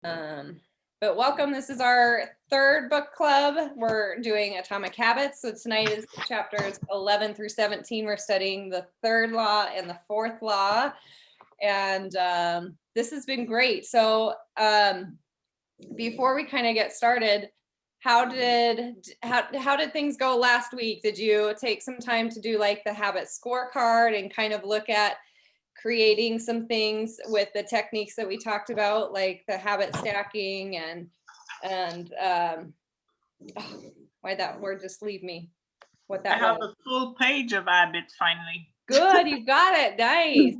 But welcome. This is our third book club. We're doing Atomic Habits. So tonight is chapters 11 through 17. We're studying the third law and the fourth law. And this has been great. So before we kind of get started, how did things go last week? Did you take some time to do like the habit scorecard and kind of look at creating some things with the techniques that we talked about, like the habit stacking and why'd that word just leave me? What that I have was. a full page of habits finally. Good, you got it. Nice.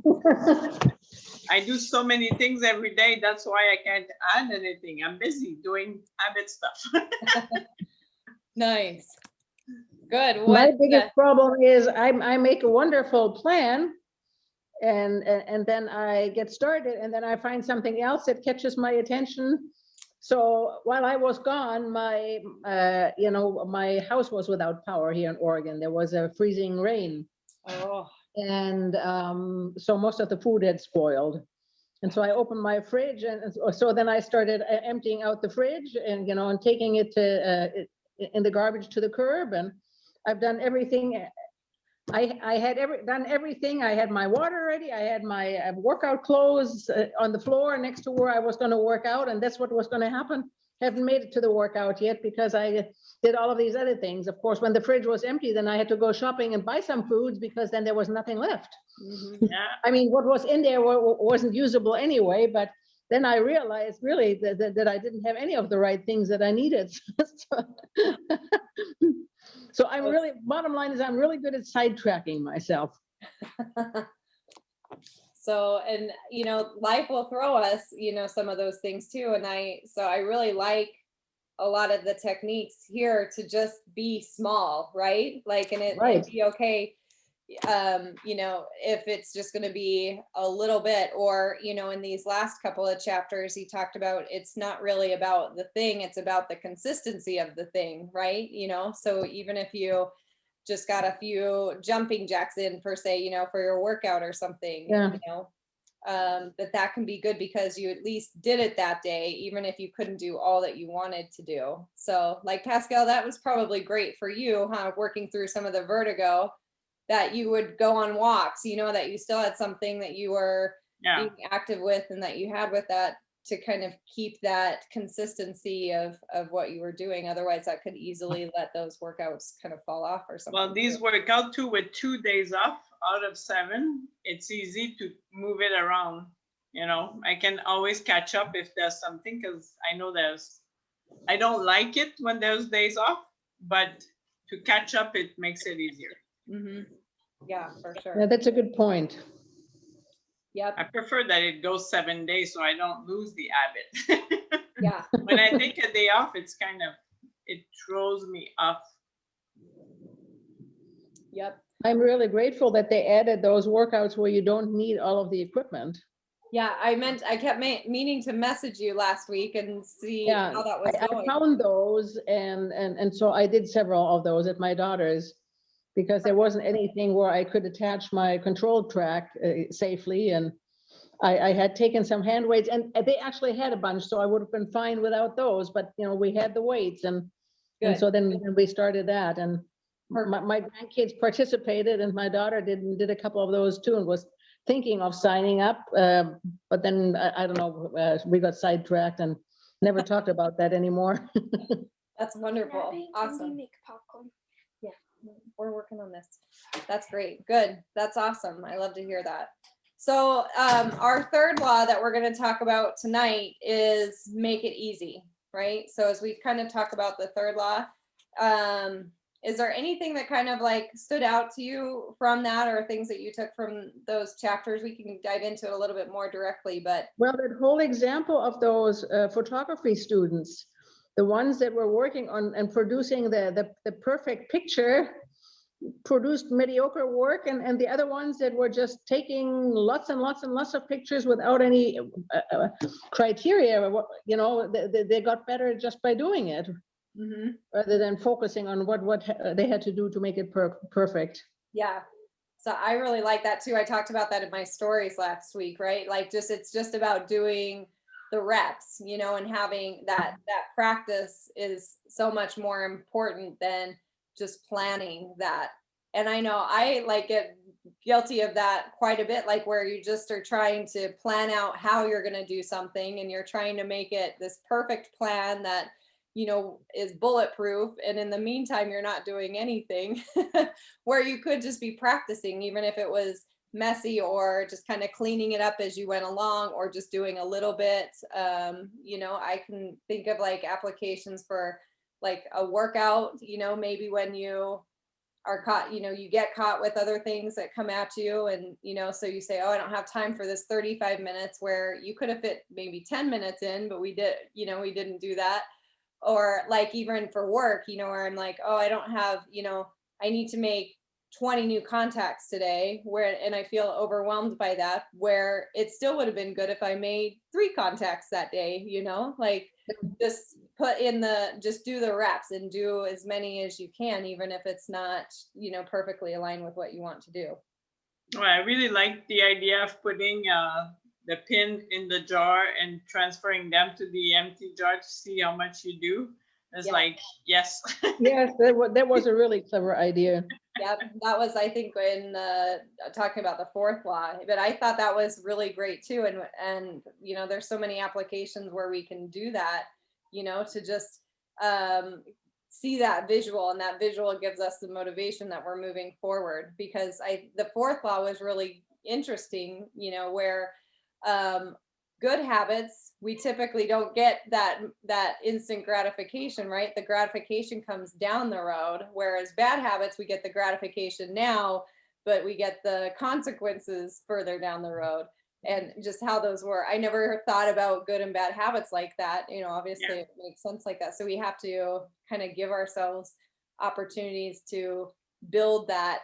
I do so many things every day. That's why I can't add anything. I'm busy doing habit stuff. Nice. Good. My biggest problem is I make a wonderful plan and then I get started and then I find something else that catches my attention. So while I was gone, my my house was without power here in Oregon. There was a freezing rain. Oh. And so most of the food had spoiled. And so I opened my fridge, and so then I started emptying out the fridge and and taking it to in the garbage to the curb. And I've done everything. I had done everything. I had my water ready. I had my workout clothes on the floor next to where I was going to work out, and that's what was going to happen. Haven't made it to the workout yet because I did all of these other things. Of course, when the fridge was empty, then I had to go shopping and buy some foods because then there was nothing left. Mm-hmm. Yeah. I mean, what was in there wasn't usable anyway, but then I realized really that I didn't have any of the right things that I needed. So I'm really, bottom line is I'm really good at sidetracking myself. So, and life will throw us, some of those things too. And I really like a lot of the techniques here to just be small, right? Like, and it'd be okay. If it's just going to be a little bit, or in these last couple of chapters he talked about, it's not really about the thing, it's about the consistency of the thing, right? So even if you just got a few jumping jacks in per se, for your workout or something, that can be good because you at least did it that day, even if you couldn't do all that you wanted to do. So like Pascal, that was probably great for you, huh? Working through some of the vertigo, that you would go on walks, that you still had something that you were being active with and that you had with that to kind of keep that consistency of what you were doing. Otherwise that could easily let those workouts kind of fall off or something. Well, these workout too, with 2 days off out of 7, it's easy to move it around. I can always catch up if there's something, because I know I don't like it when there's days off, but to catch up, it makes it easier. Mm-hmm. Yeah, for sure. Yeah, that's a good point. Yep. I prefer that it goes 7 days so I don't lose the habit. Yeah. When I take a day off, it throws me off. Yep. I'm really grateful that they added those workouts where you don't need all of the equipment. Yeah, I kept meaning to message you last week and see how that was going. I found those and so I did several of those at my daughter's, because there wasn't anything where I could attach my control track safely. And I had taken some hand weights, and they actually had a bunch, so I would have been fine without those. But we had the weights, and so then we started that. And my grandkids participated, and my daughter did a couple of those too, and was thinking of signing up. But then I don't know, we got sidetracked and never talked about that anymore. That's wonderful. Abby, awesome. Can we make popcorn? Yeah, we're working on this. That's great. Good. That's awesome. I love to hear that. So our third law that we're going to talk about tonight is make it easy, right? So as we kind of talk about the third law, is there anything that kind of like stood out to you from that, or things that you took from those chapters? We can dive into it a little bit more directly, but. Well, that whole example of those photography students, the ones that were working on and producing the perfect picture, produced mediocre work, and the other ones that were just taking lots and lots and lots of pictures without any criteria, they got better just by doing it. Mm-hmm. Rather than focusing on what they had to do to make it perfect. Yeah. So I really like that too. I talked about that in my stories last week, right? Like it's just about doing the reps, you know, and having that practice is so much more important than just planning that. And I know I like get guilty of that quite a bit, like where you just are trying to plan out how you're going to do something and you're trying to make it this perfect plan that, you know, is bulletproof. And in the meantime, you're not doing anything where you could just be practicing, even if it was messy or just kind of cleaning it up as you went along or just doing a little bit. You know, I can think of like applications for like a workout, you know, maybe when you are caught, you know, you get caught with other things that come at you and, you know, so you say, oh, I don't have time for this 35 minutes where you could have fit maybe 10 minutes in, but we did, you know, we didn't do that. Or like even for work, you know, where I'm like, oh, I don't have, you know, I need to make 20 new contacts today where, and I feel overwhelmed by that, where it still would have been good if I made 3 contacts that day, you know, like just put in just do the reps and do as many as you can, even if it's not, you know, perfectly aligned with what you want to do. Well, I really like the idea of putting the pin in the jar and transferring them to the empty jar to see how much you do. It's like, yes. Yes, that was a really clever idea. Yep, that was, I think, in talking about the 4th law, but I thought that was really great too. And you know, there's so many applications where we can do that, you know, to just see that visual, and that visual gives us the motivation that we're moving forward. Because the 4th law was really interesting, you know, where good habits, we typically don't get that instant gratification, right? The gratification comes down the road, whereas bad habits, we get the gratification now, but we get the consequences further down the road. And just how those were, I never thought about good and bad habits like that. You know, obviously it makes sense like that. So we have to kind of give ourselves opportunities to build that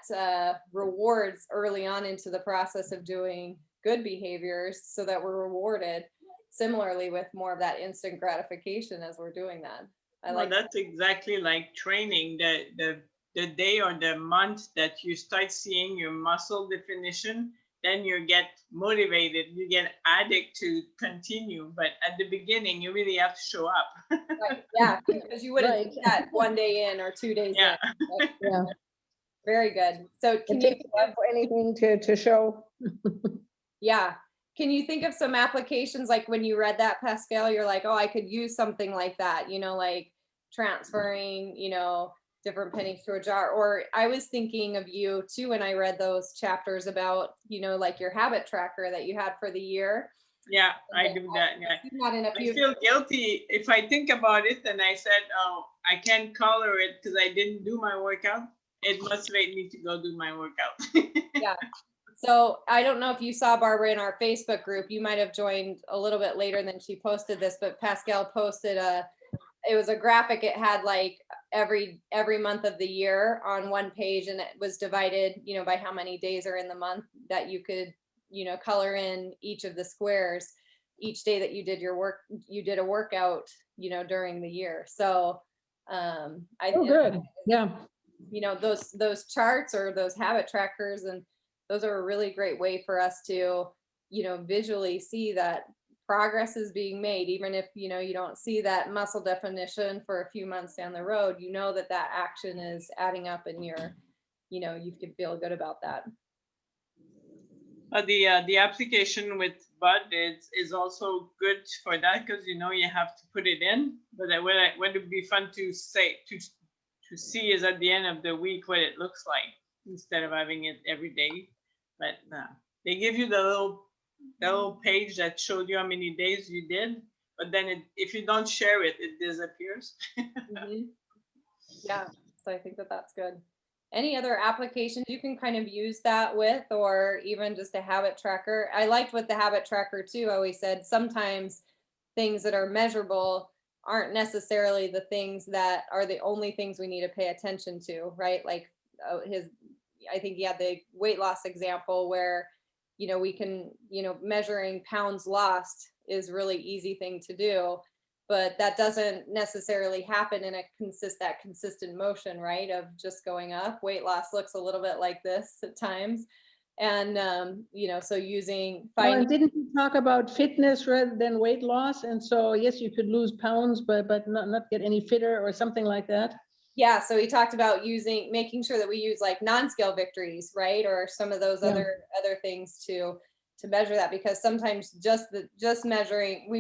rewards early on into the process of doing good behaviors so that we're rewarded similarly with more of that instant gratification as we're doing that. That's exactly like training. The day or the month that you start seeing your muscle definition, then you get motivated, you get addict to continue. But at the beginning, you really have to show up. Right. Yeah, because you wouldn't do that 1 day in or 2 days in. Right? Yeah. Very good. So It takes anything to show. Yeah. Can you think of some applications like when you read that, Pascal, you're like, oh, I could use something like that, you know, like transferring, you know, different pennies to a jar? Or I was thinking of you too when I read those chapters about, you know, like your habit tracker that you had for the year. Yeah, I do that. Yeah. I feel guilty if I think about it and I said, oh, I can't color it because I didn't do my workout. It motivates me to go do my workout. Yeah. So I don't know if you saw Barbara in our Facebook group. You might have joined a little bit later than she posted this, but Pascal posted it was a graphic. It had like every month of the year on one page, and it was divided, you know, by how many days are in the month that you could, you know, color in each of the squares each day that you did your work. You did a workout, you know, during the year. So good. Yeah. You know, those charts or those habit trackers, and those are a really great way for us to, you know, visually see that progress is being made, even if, you know, you don't see that muscle definition for a few months down the road. You know that action is adding up, and you're, you know, you can feel good about that. The application with Bud is also good for that, because you know you have to put it in. But what would be fun to say to see is at the end of the week what it looks like, instead of having it every day. But they give you the little page that showed you how many days you did, but then if you don't share it, it disappears. Mm-hmm. Yeah, so I think that's good. Any other applications you can kind of use that with, or even just a habit tracker? I liked with the habit tracker too. I always said sometimes things that are measurable aren't necessarily the things that are the only things we need to pay attention to, right? Like I think he had the weight loss example where, you know, we can, you know, measuring pounds lost is really easy thing to do, but that doesn't necessarily happen in that consistent motion, right? Of just going up. Weight loss looks a little bit like this at times. And, you know, so using. Didn't you talk about fitness rather than weight loss. And so, yes, you could lose pounds, but not get any fitter or something like that. Yeah, so he talked about making sure that we use like non-scale victories, right? Or some of those Yeah. other things to measure that, because sometimes just measuring,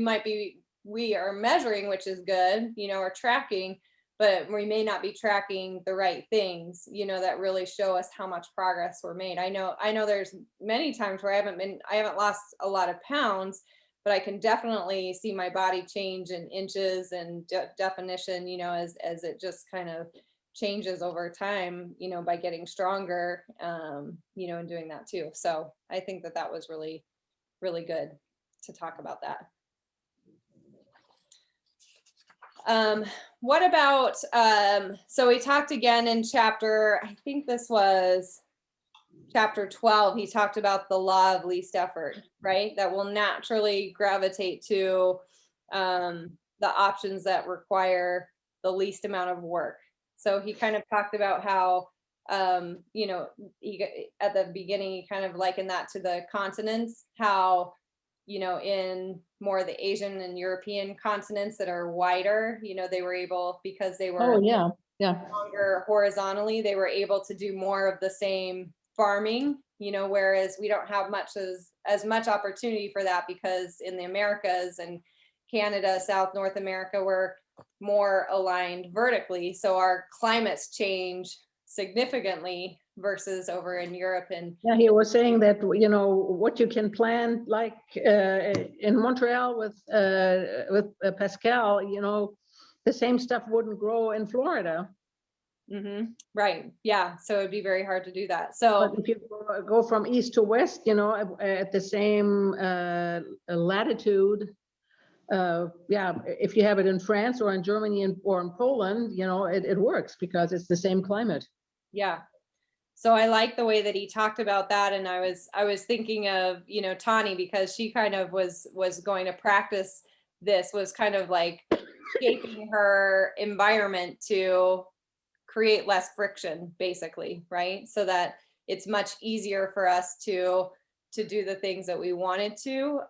we are measuring, which is good, or tracking, but we may not be tracking the right things, that really show us how much progress we're made. I know there's many times where I haven't lost a lot of pounds, but I can definitely see my body change in inches and definition, as it just kind of changes over time, by getting stronger, and doing that too. So I think that was really, really good to talk about that. What about, so we talked again in I think this was chapter 12, he talked about the law of least effort, right? That will naturally gravitate to the options that require the least amount of work. So he kind of talked about how, at the beginning, he kind of likened that to the continents, how, in more of the Asian and European continents that are wider, they were able, because they were Oh, yeah. longer horizontally, they were able to do more of the same farming, whereas we don't have as much opportunity for that, because in the Americas and Canada, North America, we're more aligned vertically. So our climates change significantly versus over in Europe. And yeah, he was saying that, what you can plant, like in Montreal with Pascal, the same stuff wouldn't grow in Florida. Right. Yeah. So it'd be very hard to do that. So but if you go from east to west, at the same latitude, if you have it in France or in Germany or in Poland, it works because it's the same climate. Yeah. So I like the way that he talked about that. And I was thinking of, Tani, because she kind of was going to practice this, was kind of like shaping her environment to create less friction, basically, right? So that it's much easier for us to do the things that we wanted to,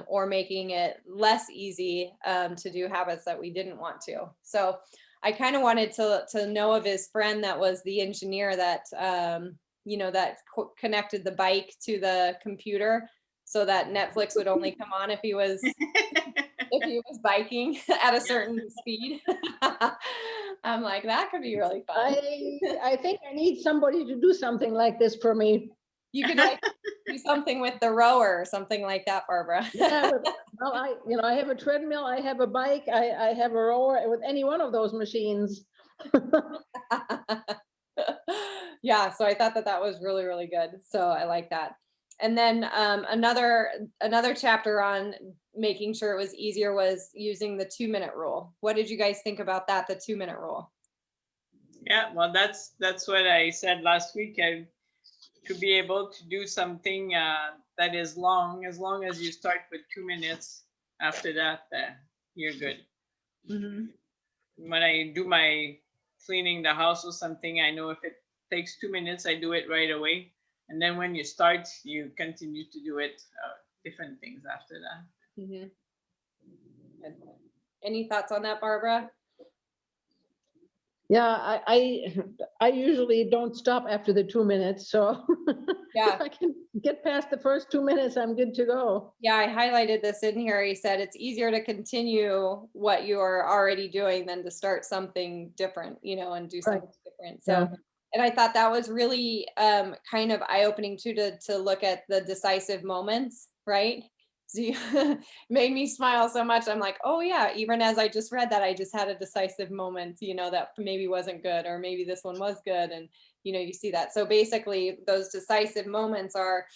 or making it less easy to do habits that we didn't want to. So I kind of wanted to know of his friend that was the engineer that, that connected the bike to the computer, so that Netflix would only come on if he was biking at a certain speed. I'm like, that could be really fun. I think I need somebody to do something like this for me. You could like do something with the rower or something like that, Barbara. Yeah, well, I have a treadmill, I have a bike, I have a rower with any one of those machines. Yeah, so I thought that was really, really good. So I like that. And then another chapter on making sure it was easier was using the 2-minute rule. What did you guys think about that, the 2-minute rule? Yeah, well, that's what I said last week. To be able to do something that is long, as long as you start with 2 minutes, after that, you're good. When I do my cleaning the house or something, I know if it takes 2 minutes, I do it right away. And then when you start, you continue to do it, different things after that. Any thoughts on that, Barbara? Yeah, I usually don't stop after the 2 minutes, so Yeah. if I can get past the first 2 minutes, I'm good to go. Yeah, I highlighted this in here. He said it's easier to continue what you are already doing than to start something different, and do something different. So, Yeah. and I thought that was really kind of eye-opening too, to look at the decisive moments, right? So made me smile so much. I'm like, oh yeah, even as I just read that, I just had a decisive moment, that maybe wasn't good, or maybe this one was good. And, you see that. So basically those decisive moments are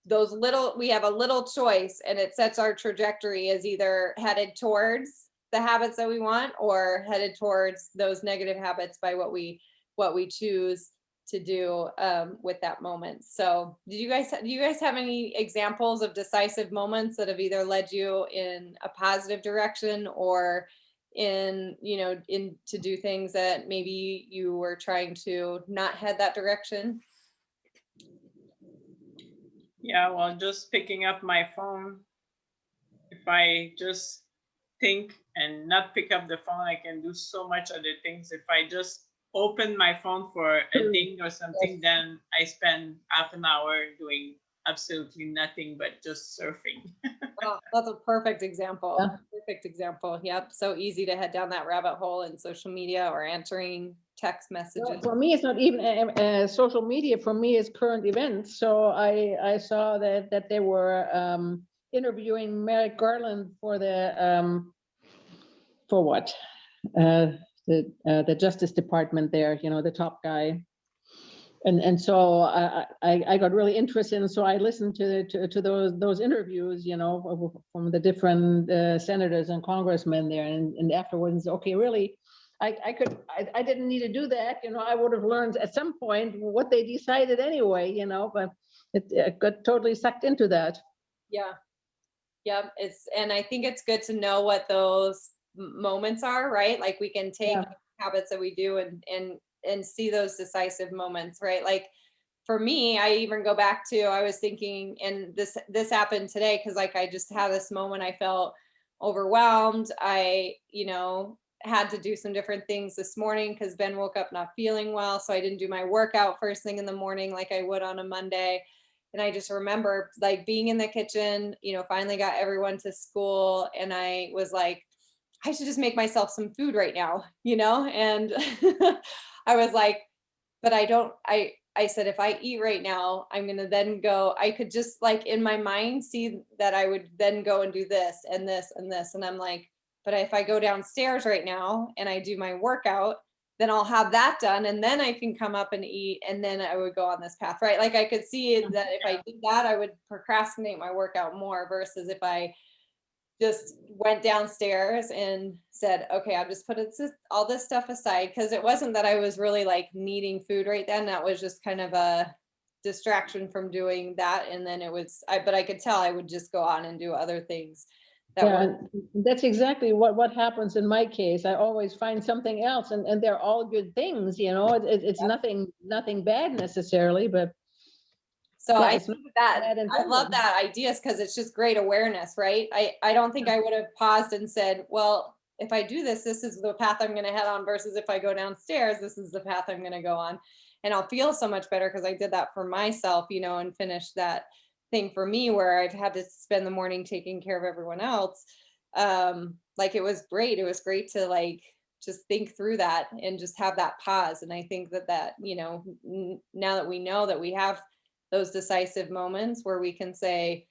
those we have a little choice, and it sets our trajectory as either headed towards the habits that we want, or headed towards those negative habits by what we choose to do with that moment. So do you guys have any examples of decisive moments that have either led you in a positive direction, or in to do things that maybe you were trying to not head that direction? Yeah, well, just picking up my phone if I just think and not pick up the phone, I can do so much other things. If I just open my phone for a True. ding or something, then I spend half an hour doing absolutely nothing but just surfing. Oh, that's a perfect example. Yeah. Perfect example. Yep. So easy to head down that rabbit hole in social media or answering text Well, messages. for me, it's not even social media. For me, it's current events. So I saw that they were interviewing Merrick Garland for for what? The Justice Department there, you know, the top guy. And so I got really interested, and so I listened to those interviews, you know, from the different senators and congressmen there, and afterwards, okay, really, I didn't need to do that, you know. I would have learned at some point what they decided anyway, you know, but it got totally sucked into that. Yeah. Yep. And I think it's good to know what those moments are, right? Like we can take Yeah. habits that we do and see those decisive moments, right? Like for me, I even go back to, I was thinking, and this happened today because like I just had this moment, I felt overwhelmed. I, had to do some different things this morning because Ben woke up not feeling well. So I didn't do my workout first thing in the morning like I would on a Monday. And I just remember like being in the kitchen, finally got everyone to school. And I was like, I should just make myself some food right now, and I was like, but I said, if I eat right now, I'm going to then go, I could just like in my mind see that I would then go and do this and this and this. And I'm like, but if I go downstairs right now and I do my workout, then I'll have that done. And then I can come up and eat. And then I would go on this path, right? Like I could see that if I did that, I would procrastinate my workout more versus if I just went downstairs and said, okay, I'll just put all this stuff aside. Cause it wasn't that I was really like needing food right then. That was just kind of a distraction from doing that. And then but I could tell I would just go on and do other things that Yeah, were. and that's exactly what happens in my case. I always find something else, and they're all good things, you know. It's nothing bad necessarily, but So yeah, I it's not think that bad I love intention. that ideas because it's just great awareness, right? I don't think I would have paused and said, well, if I do this, this is the path I'm going to head on versus if I go downstairs, this is the path I'm going to go on. And I'll feel so much better because I did that for myself, and finished that thing for me where I've had to spend the morning taking care of everyone else. Like it was great. It was great to like just think through that and just have that pause. And I think that, now that we know that we have those decisive moments where we can say,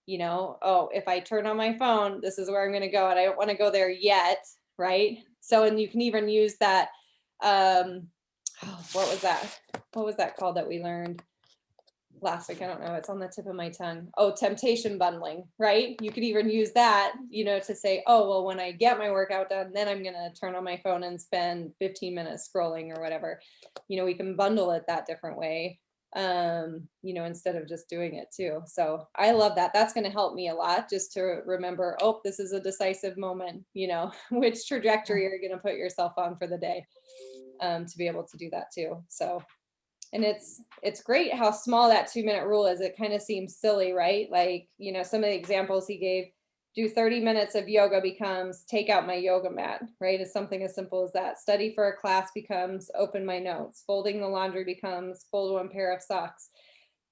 oh, if I turn on my phone, this is where I'm going to go. And I don't want to go there yet. Right. So, and you can even use that. What was that? What was that called that we learned last week? I don't know. It's on the tip of my tongue. Oh, temptation bundling, right? You could even use that, to say, oh, well, when I get my workout done, then I'm going to turn on my phone and spend 15 minutes scrolling or whatever. We can bundle it that different way, instead of just doing it too. So I love that. That's going to help me a lot just to remember, oh, this is a decisive moment, which trajectory you're going to put yourself on for the day, to be able to do that too. So, and it's great how small that 2-minute rule is. It kind of seems silly, right? Like, some of the examples he gave, do 30 minutes of yoga becomes take out my yoga mat, right? It's something as simple as that. Study for a class becomes open my notes. Folding the laundry becomes fold one pair of socks.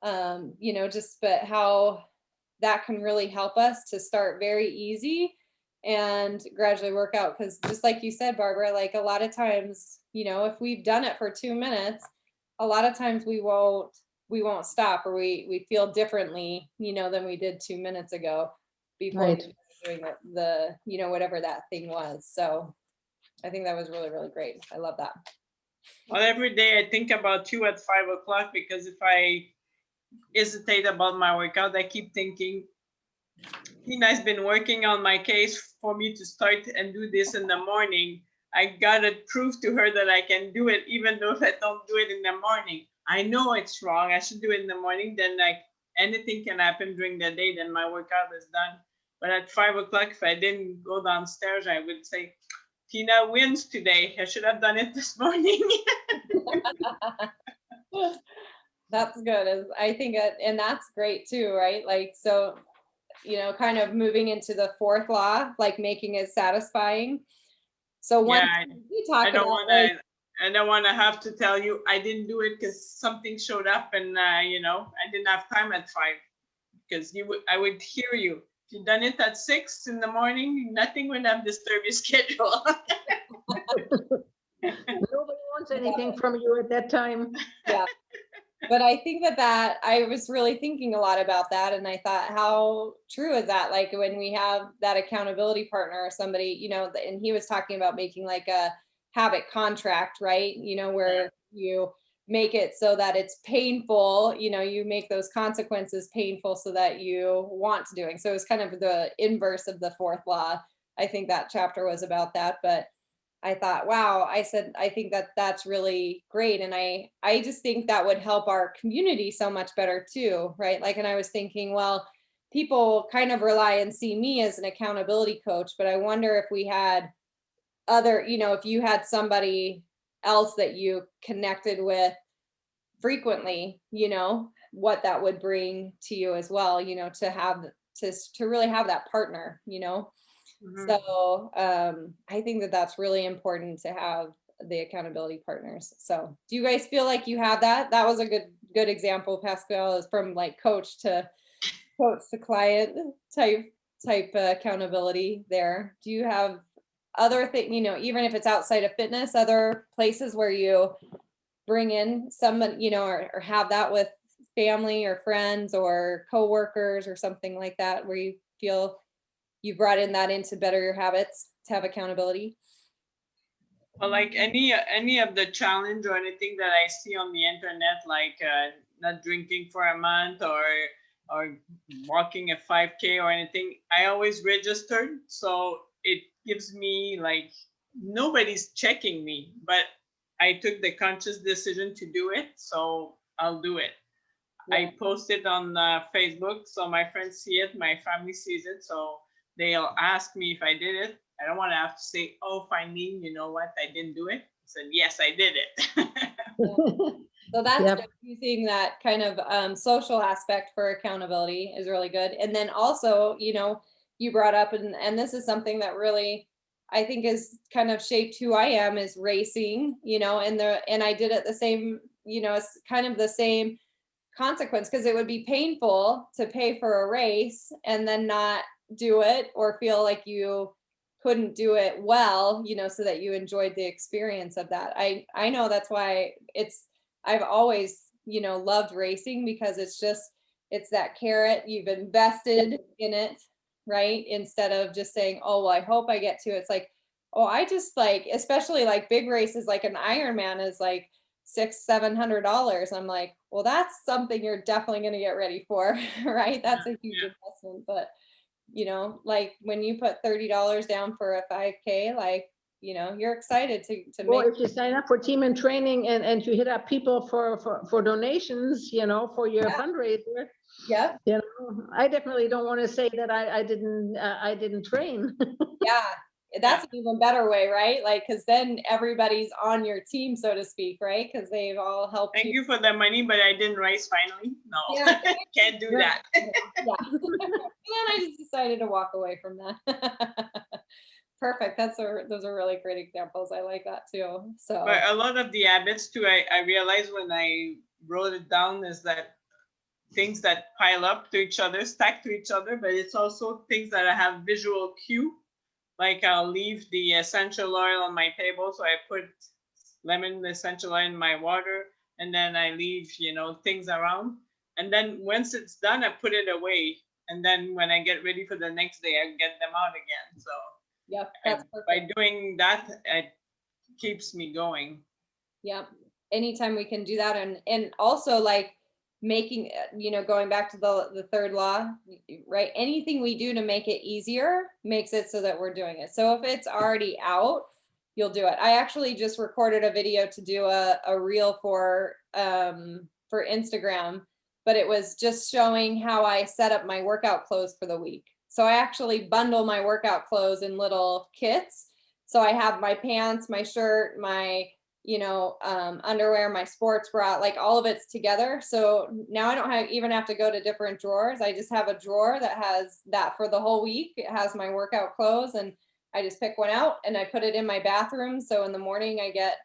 But how that can really help us to start very easy and gradually work out. Because just like you said, Barbara, like a lot of times, if we've done it for 2 minutes, a lot of times we won't stop, or we feel differently, than we did 2 minutes ago before Right. doing the whatever that thing was. So I think that was really, really great. I love that. Well, every day I think about you at 5 o'clock, because if I hesitate about my workout, I keep thinking, Tina's been working on my case for me to start and do this in the morning. I gotta prove to her that I can do it, even though if I don't do it in the morning. I know it's wrong. I should do it in the morning. Then like anything can happen during the day, then my workout is done. But at 5 o'clock, if I didn't go downstairs, I would say, Tina wins today. I should have done it this morning. That's good. I think and that's great too, right? Like, so kind of moving into the fourth law, like making it satisfying. So one Yeah, thing we talk I don't about, want like, to. I don't want to have to tell you I didn't do it because something showed up, and I didn't have time at 5. Because I would hear you. If you'd done it at 6 in the morning, nothing would have disturbed your schedule. Nobody wants anything from you at that time. yeah. But I think that I was really thinking a lot about that. And I thought, how true is that? Like when we have that accountability partner or somebody, and he was talking about making like a habit contract, right? Where you make it so that it's painful, you make those consequences painful so that you want to doing. So it was kind of the inverse of the fourth law. I think that chapter was about that. But I thought, wow, I said, I think that that's really great. And I just think that would help our community so much better too, right? Like, and I was thinking, well, people kind of rely and see me as an accountability coach, but I wonder if we had other, if you had somebody else that you connected with frequently, what that would bring to you as well, to have, to really have that partner, Mhm. So I think that that's really important to have the accountability partners. So do you guys feel like you have that? That was a good example, Pascal, is from like coach to client type accountability there. Do you have other things, even if it's outside of fitness, other places where you bring in someone, or have that with family or friends or coworkers or something like that, where you feel you brought in that into better your habits to have accountability? Well, like any of the challenge or anything that I see on the internet, like not drinking for a month or walking a 5K or anything, I always registered. So it gives me like nobody's checking me, but I took the conscious decision to do it, so I'll do it. Yeah. I post it on Facebook, so my friends see it, my family sees it, so they'll ask me if I did it. I don't want to have to say, "Oh, Finding, you know what? I didn't do it." I said, "Yes, I did it." So that's Yep. good. Using that kind of social aspect for accountability is really good. And then also, you brought up, and this is something that really I think is kind of shaped who I am, is racing, and I did it the same, it's kind of the same consequence, because it would be painful to pay for a race and then not do it or feel like you couldn't do it well, so that you enjoyed the experience of that. I know that's why I've always, loved racing, because it's that carrot, you've invested in it, right? Instead of just saying, oh, well, I hope I get to it. It's like, oh, I just like, especially like big races, like an Ironman is like $600-700. I'm like, well, that's something you're definitely going to get ready for, right? That's a huge Yeah. investment. But like when you put $30 down for a 5K, like, you're excited to Well, make. if you sign up for Team in Training and you hit up people for donations, for your Yeah. fundraiser, Yep. I definitely don't want to say that I didn't train. Yeah. That's an even better way, right? Like, because then everybody's on your team, so to speak, right? Because they've all helped Thank you. you for the money, but I didn't race finally. No, Yeah. can't do Yeah. that. Yeah. And then I just decided to walk away from that. Perfect. Those are really great examples. I like that too. So But a lot of the habits too, I realized when I wrote it down, is that things that pile up to each other, stack to each other, but it's also things that I have visual cue. Like I'll leave the essential oil on my table, so I put lemon essential oil in my water, and then I leave, things around. And then once it's done, I put it away. And then when I get ready for the next day, I get them out again. So yep, that's by perfect. doing that, it keeps me going. Yep. Anytime we can do that, and also like making, going back to the third law, right? Anything we do to make it easier makes it so that we're doing it. So if it's already out, you'll do it. I actually just recorded a video to do a reel for Instagram, but it was just showing how I set up my workout clothes for the week. So I actually bundle my workout clothes in little kits. So I have my pants, my shirt, my underwear, my sports bra, like all of it's together. So now I don't even have to go to different drawers. I just have a drawer that has that for the whole week. It has my workout clothes, and I just pick one out and I put it in my bathroom. So in the morning I get,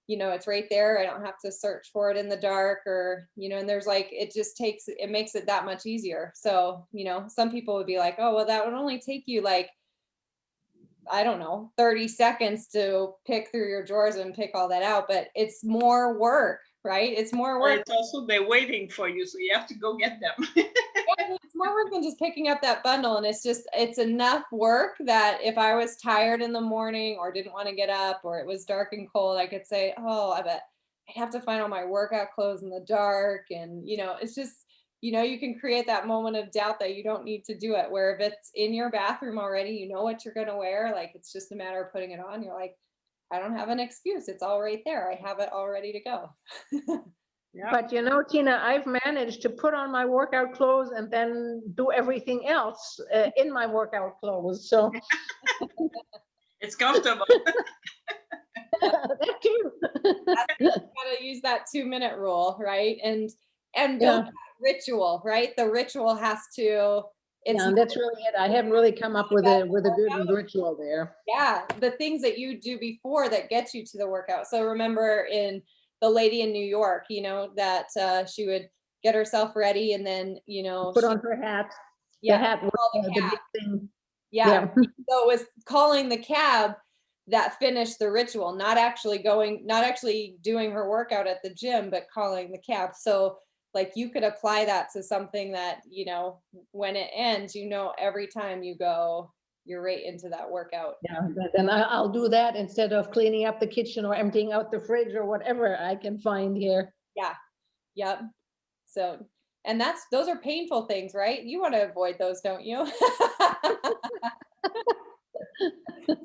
it's right there. I don't have to search for it in the dark or, and there's like, it makes it that much easier. So, some people would be like, oh, well, that would only take you like, I don't know, 30 seconds to pick through your drawers and pick all that out, but it's more work, right? It's more Well, work. it's also they're waiting for you, so you have to go get them. It's more work than just picking up that bundle. And it's enough work that if I was tired in the morning or didn't want to get up or it was dark and cold, I could say, oh, I bet I have to find all my workout clothes in the dark. And, it's just, you can create that moment of doubt that you don't need to do it. Where if it's in your bathroom already, you know what you're going to wear. Like, it's just a matter of putting it on. You're like, I don't have an excuse. It's all right there. I have it all ready to go. Yeah. But Tina, I've managed to put on my workout clothes and then do everything else in my workout clothes. So It's comfortable. that too. You gotta use that 2-minute rule, right? And Yeah. build that ritual, right? The ritual has to. Yeah, that's really it. I haven't really come up with a good ritual there. Yeah, the things that you do before that get you to the workout. So remember in the lady in New York, that she would get herself ready and then, Put on her hat. Yeah, The hat was call the the cab. big thing. Yeah. So it was calling the cab that finished the ritual, not actually doing her workout at the gym, but calling the cab. So like you could apply that to something that, when it ends, every time you go, you're right into that workout. Yeah, then I'll do that instead of cleaning up the kitchen or emptying out the fridge or whatever I can find here. Yeah. Yep. So, and those are painful things, right? You want to avoid those, don't you?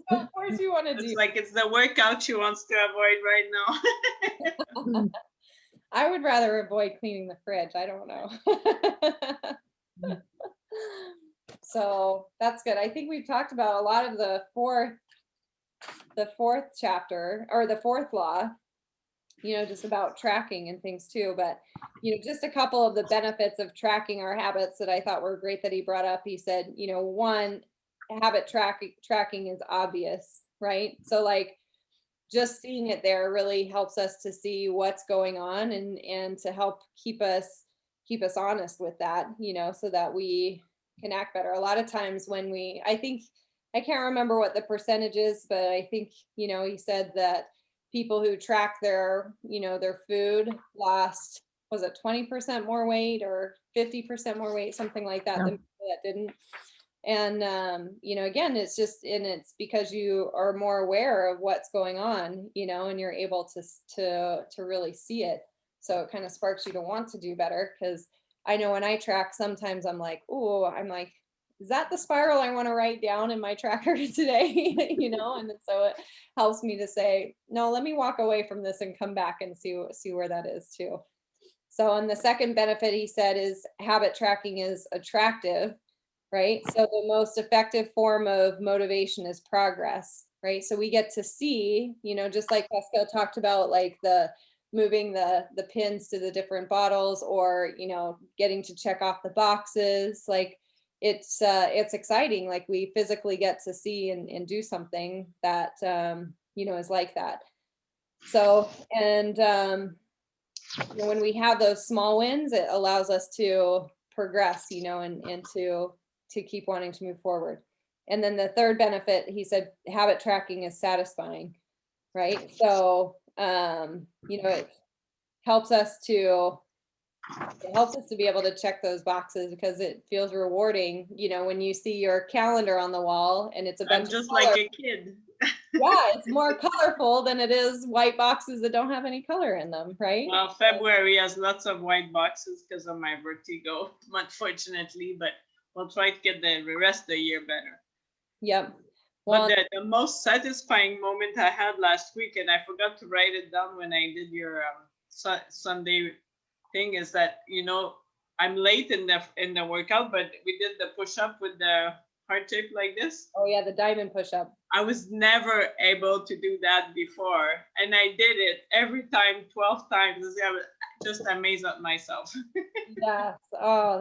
So of course you want to do. It's like it's the workout she wants to avoid right now. I would rather avoid cleaning the fridge. I don't know. So that's good. I think we've talked about a lot of the fourth chapter or the fourth law, just about tracking and things too. But, just a couple of the benefits of tracking our habits that I thought were great that he brought up. He said, one, habit tracking is obvious, right? So like just seeing it there really helps us to see what's going on and to help keep us honest with that, so that we can act better. A lot of times when I can't remember what the percentage is, but I think, he said that people who track their food lost, was it 20% more weight or 50% more weight, something like that, than people that didn't. And, again, it's because you are more aware of what's going on, and you're able to really see it. So it kind of sparks you to want to do better. Cause I know when I track, sometimes I'm like, is that the spiral I want to write down in my tracker today? And so it helps me to say, no, let me walk away from this and come back and see where that is too. So, and the second benefit he said is habit tracking is attractive, right? So the most effective form of motivation is progress, right? So we get to see, just like Pascal talked about, like the moving the pins to the different bottles or, getting to check off the boxes, like it's exciting. Like we physically get to see and do something that, is like that. So, and, when we have those small wins, it allows us to progress, and to keep wanting to move forward. And then the third benefit, he said, habit tracking is satisfying, right? So, it helps us to be able to check those boxes because it feels rewarding, when you see your calendar on the wall and it's a bunch I'm just of like a kid. Yeah, it's more colorful than it is white boxes that don't have any color in them, right? Well, February has lots of white boxes because of my vertigo, unfortunately, but we'll try to get the rest of the year better. Yep. Well, but the most satisfying moment I had last week, and I forgot to write it down when I did your Sunday thing, is that, I'm late in the workout, but we did the push-up with the heart shape like this. Oh yeah, the diamond push-up. I was never able to do that before. And I did it every time, 12 times. I was just amazed at myself. Yes. Oh,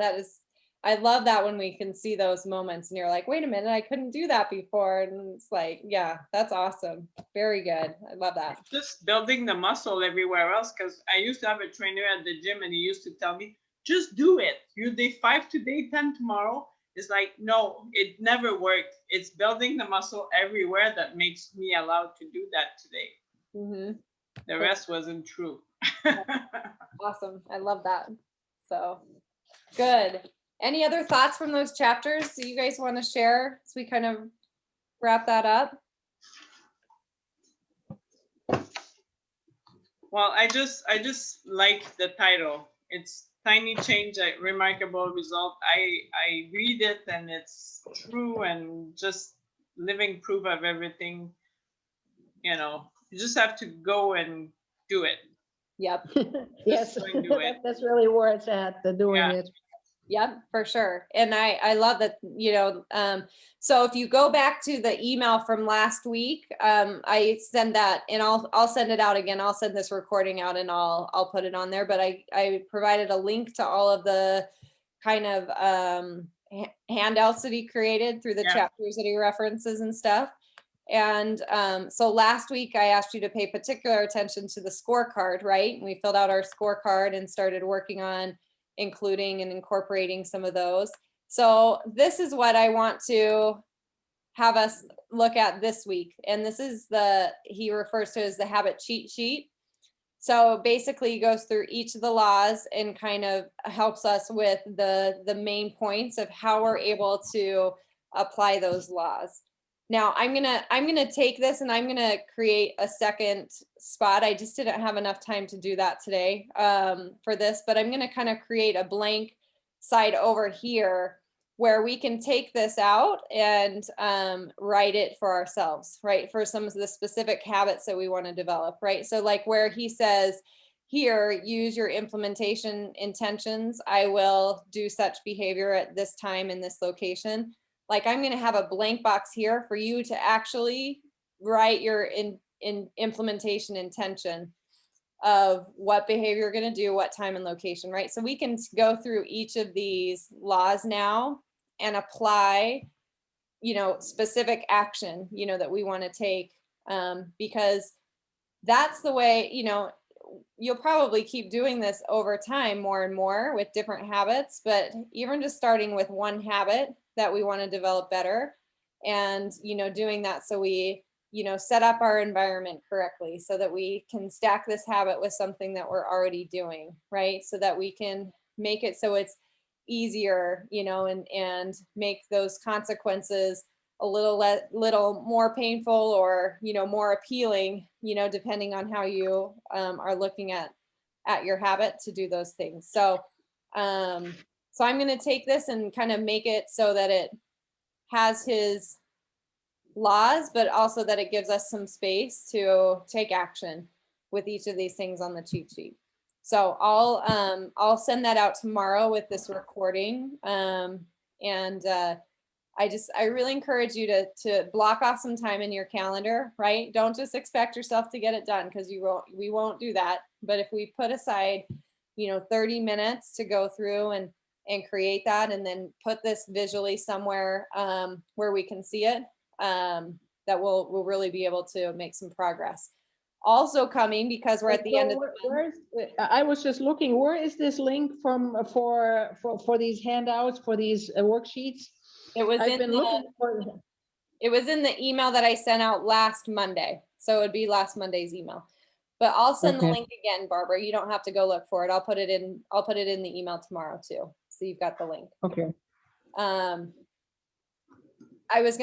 I love that when we can see those moments and you're like, wait a minute, I couldn't do that before. And it's like, yeah, that's awesome. Very good. I love that. Just building the muscle everywhere else. Because I used to have a trainer at the gym and he used to tell me, just do it. You day 5 today, 10 tomorrow. It's like, no, it never worked. It's building the muscle everywhere that makes me allowed to do that today. Mm-hmm. The rest wasn't true. Awesome. I love that. So good. Any other thoughts from those chapters that you guys want to share as we kind of wrap that up? Well, I just like the title. It's Tiny Change, a Remarkable Result. I read it and it's true and just living proof of everything. You know, you just have to go and do it. Yep. Yes, go and do it. that's really where it's at, the doing Yeah. it. Yep, for sure. And I love that, so if you go back to the email from last week, I send that and I'll send it out again. I'll send this recording out and I'll put it on there, but I provided a link to all of the kind of handouts that he created through the chapters that he references and stuff. And so last week I asked you to pay particular attention to the scorecard, right? And we filled out our scorecard and started working on including and incorporating some of those. So this is what I want to have us look at this week. And this is he refers to as the habit cheat sheet. So basically he goes through each of the laws and kind of helps us with the main points of how we're able to apply those laws. Now I'm gonna take this and I'm gonna create a second spot. I just didn't have enough time to do that today for this, but I'm gonna kind of create a blank side over here where we can take this out and write it for ourselves, right? For some of the specific habits that we want to develop, right? So like where he says, here, use your implementation intentions. I will do such behavior at this time in this location. Like I'm going to have a blank box here for you to actually write your implementation intention of what behavior you're going to do, what time and location, right? So we can go through each of these laws now and apply, specific action, that we want to take, because that's the way, you'll probably keep doing this over time more and more with different habits, but even just starting with one habit that we want to develop better and, doing that so we, set up our environment correctly so that we can stack this habit with something that we're already doing, right? So that we can make it so it's easier, and make those consequences a little more painful or, more appealing, depending on how you are looking at your habit to do those things. So, so I'm going to take this and kind of make it so that it has his laws, but also that it gives us some space to take action with each of these things on the cheat sheet. So I'll send that out tomorrow with this recording. I really encourage you to block off some time in your calendar, right? Don't just expect yourself to get it done because we won't do that. But if we put aside, 30 minutes to go through and create that and then put this visually somewhere where we can see it, that we'll really be able to make some progress. Also coming, because we're at the end of the month. I was just looking, where is this link from for these handouts, for these worksheets? It was it was in the email that I sent out last Monday. So it would be last Monday's email. But I'll send the link again, Barbara. You don't have to go look for it. I'll put it in the email tomorrow too. So you've got the link. Okay. I was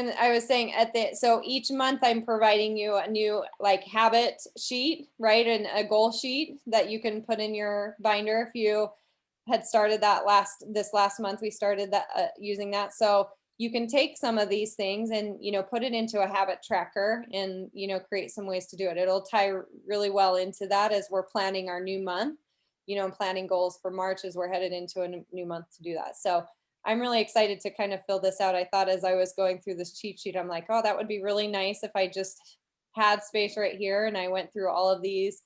saying so each month I'm providing you a new habit sheet, right? And a goal sheet that you can put in your binder. If you had started that this last month, we started that using that. So you can take some of these things and, put it into a habit tracker and, create some ways to do it. It'll tie really well into that as we're planning our new month, and planning goals for March as we're headed into a new month to do that. So I'm really excited to kind of fill this out. I thought as I was going through this cheat sheet, I'm like, oh, that would be really nice if I just had space right here. And I went through all of these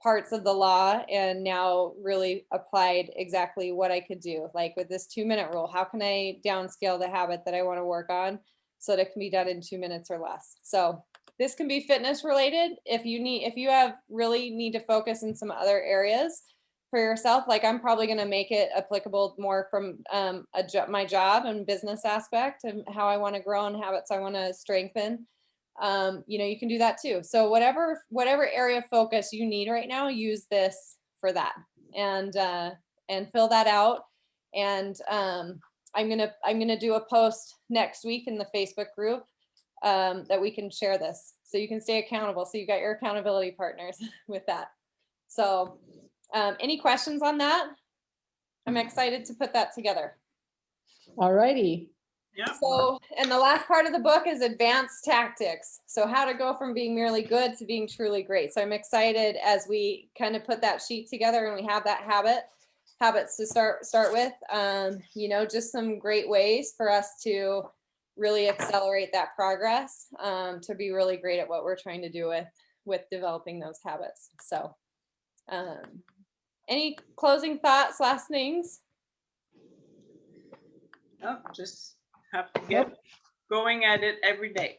parts of the law and now really applied exactly what I could do. Like with this 2-minute rule, how can I downscale the habit that I want to work on so that it can be done in 2 minutes or less? So this can be fitness related. If you have really need to focus in some other areas for yourself, like I'm probably going to make it applicable more from my job and business aspect and how I want to grow and habits I want to strengthen. You can do that too. So whatever area of focus you need right now, use this for that and fill that out. And I'm gonna do a post next week in the Facebook group that we can share this so you can stay accountable. So you got your accountability partners with that. So any questions on that? I'm excited to put that together. All righty. Yeah. So, and the last part of the book is advanced tactics. So how to go from being merely good to being truly great. So I'm excited as we kind of put that sheet together and we have that habits to start with, just some great ways for us to really accelerate that progress, to be really great at what we're trying to do with developing those habits. So any closing thoughts, last things? No, just have to get going at it every day.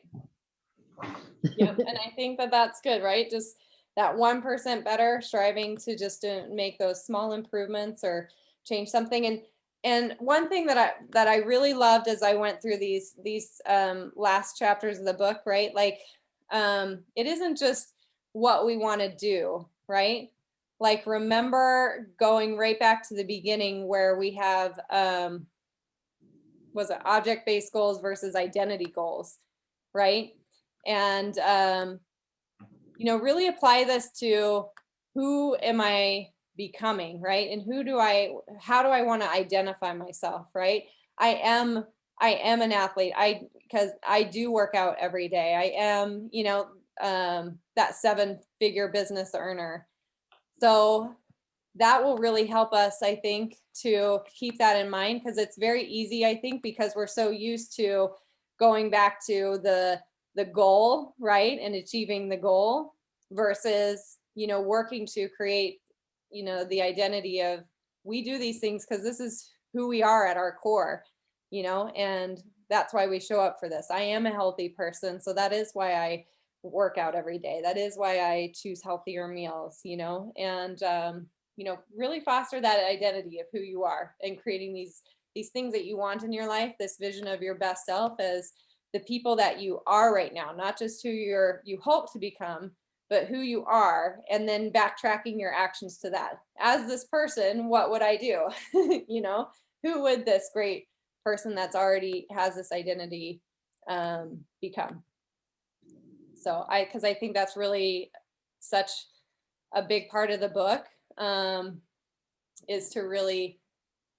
Yep. And I think that's good, right? Just that 1% better, striving to just make those small improvements or change something. And one thing that I really loved as I went through these last chapters of the book, right? Like it isn't just what we want to do, right? Like remember going right back to the beginning where we have was it object-based goals versus identity goals, right? And really apply this to who am I becoming, right? And how do I want to identify myself, right? I am an athlete. Because I do work out every day. I am, that 7-figure business earner. So that will really help us, I think, to keep that in mind, because it's very easy, I think, because we're so used to going back to the goal, right? And achieving the goal versus, working to create, the identity of we do these things because this is who we are at our core, and that's why we show up for this. I am a healthy person. So that is why I work out every day. That is why I choose healthier meals, and, really foster that identity of who you are and creating these things that you want in your life, this vision of your best self as the people that you are right now, not just who you hope to become, but who you are, and then backtracking your actions to that. As this person, what would I do? Who would this great person that's already has this identity become? So because I think that's really such a big part of the book, is to really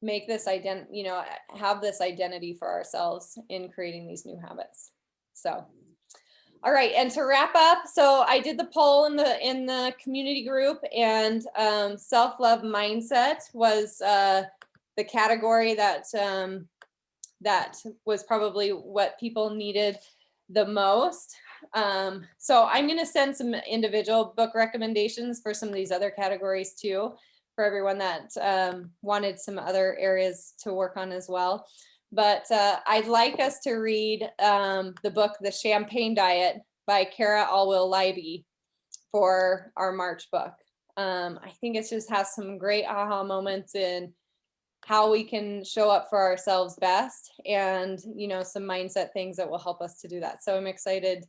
make this have this identity for ourselves in creating these new habits. So, all right. And to wrap up, so I did the poll in the community group, and self-love mindset was the category that was probably what people needed the most. So I'm going to send some individual book recommendations for some of these other categories too, for everyone that wanted some other areas to work on as well. But I'd like us to read the book, The Champagne Diet by Cara Alwill-Leiby for our March book. I think it just has some great aha moments in how we can show up for ourselves best, and some mindset things that will help us to do that. So I'm excited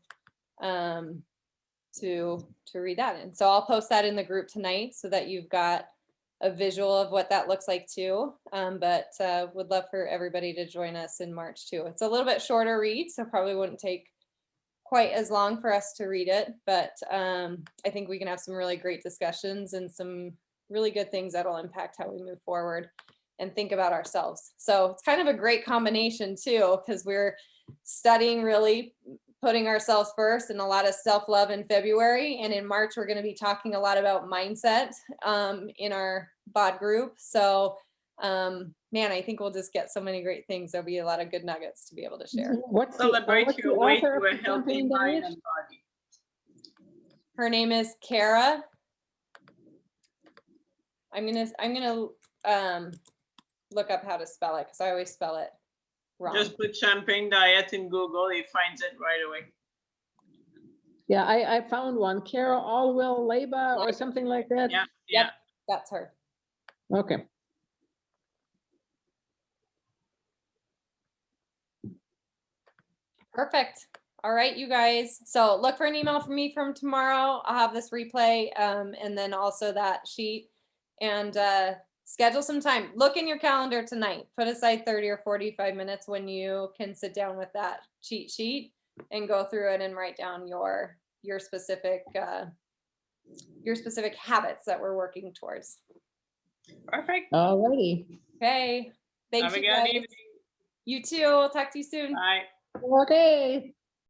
to read that. And so I'll post that in the group tonight so that you've got a visual of what that looks like too. But would love for everybody to join us in March too. It's a little bit shorter read, so probably wouldn't take quite as long for us to read it, but I think we can have some really great discussions and some really good things that'll impact how we move forward and think about ourselves. So it's kind of a great combination too, because we're studying really putting ourselves first and a lot of self-love in February. And in March, we're going to be talking a lot about mindset in our BOD group. So man, I think we'll just get so many great things. There'll be a lot of good nuggets to be able to share. What's Celebrate what's the your way author to a of the healthy campaign mind diet? and body. Her name is Kara. I'm gonna look up how to spell it because I always spell it wrong. Just put champagne diet in Google, it finds it right away. Yeah, I found one, Carol Alwell Leba or something like that. Yeah, Yep. yeah. That's her. Okay. Perfect. All right, you guys. So look for an email from me from tomorrow. I'll have this replay and then also that sheet and schedule some time. Look in your calendar tonight. Put aside 30 or 45 minutes when you can sit down with that cheat sheet and go through it and write down your specific habits that we're working towards. Perfect. All righty. Okay. Thanks, Have a you good guys. evening. You too. We'll talk to you soon. Bye. Okay.